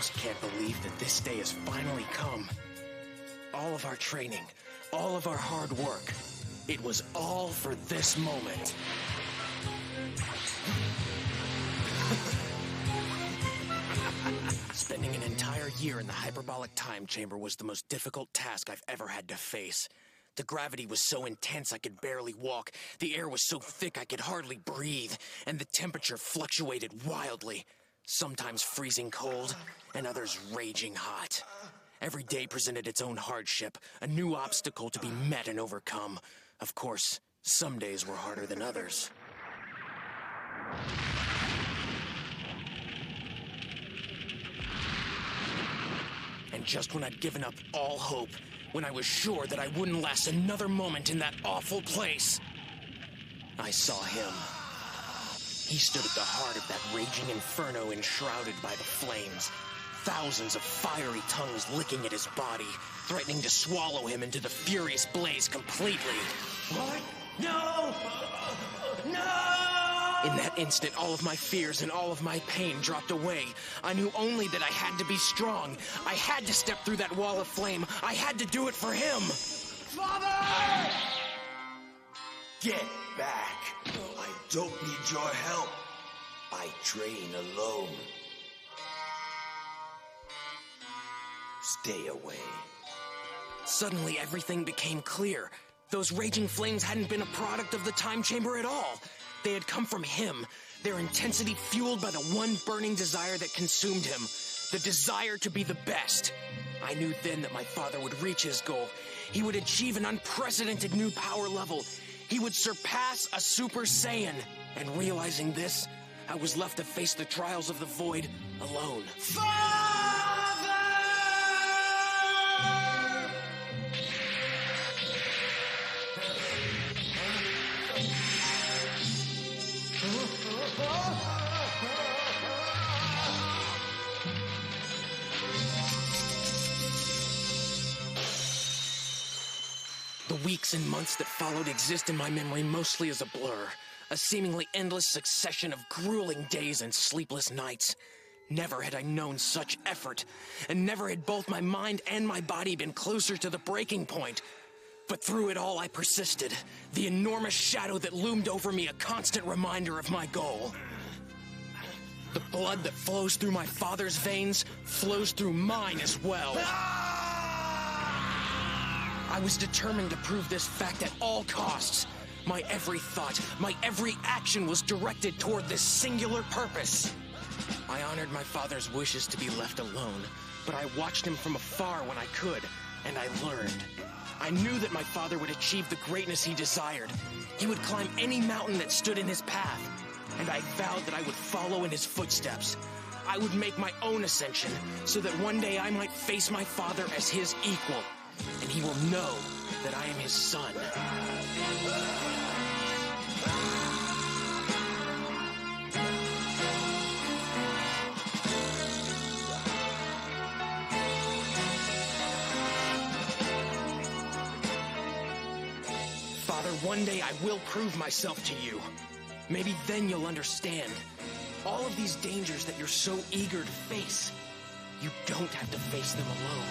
almost can't believe that this day has finally come. All of our training, all of our hard work, it was all for this moment. Spending an entire year in the hyperbolic time chamber was the most difficult task I've ever had to face. The gravity was so intense I could barely walk, the air was so thick I could hardly breathe, and the temperature fluctuated wildly, sometimes freezing cold, and others raging hot. Every day presented its own hardship, a new obstacle to be met and overcome. Of course, some days were harder than others. And just when I'd given up all hope, when I was sure that I wouldn't last another moment in that awful place, I saw him. He stood at the heart of that raging inferno enshrouded by the flames. Thousands of fiery tongues licking at his body, threatening to swallow him into the furious blaze completely. What? No! No! In that instant, all of my fears and all of my pain dropped away. I knew only that I had to be strong. I had to step through that wall of flame. I had to do it for him. Father! Get back. I don't need your help. I train alone. Stay away. Suddenly, everything became clear. Those raging flames hadn't been a product of the time chamber at all. They had come from him, their intensity fueled by the one burning desire that consumed him, the desire to be the best. I knew then that my father would reach his goal. He would achieve an unprecedented new power level. He would surpass a Super Saiyan. And realizing this, I was left to face the trials of the void alone. The weeks and months that followed exist in my memory mostly as a blur, a seemingly endless succession of grueling days and sleepless nights. Never had I known such effort, and never had both my mind and my body been closer to the breaking point. But through it all I persisted, the enormous shadow that loomed over me a constant reminder of my goal. The blood that flows through my father's veins flows through mine as well. I was determined to prove this fact at all costs. My every thought, my every action was directed toward this singular purpose. I honored my father's wishes to be left alone, but I watched him from afar when I could, and I learned. I knew that my father would achieve the greatness he desired. He would climb any mountain that stood in his path, and I vowed that I would follow in his footsteps. I would make my own ascension, so that one day I might face my father as his equal, and he will know that I am his son. Father, one day I will prove myself to you. Maybe then you'll understand. All of these dangers that you're so eager to face, you don't have to face them alone.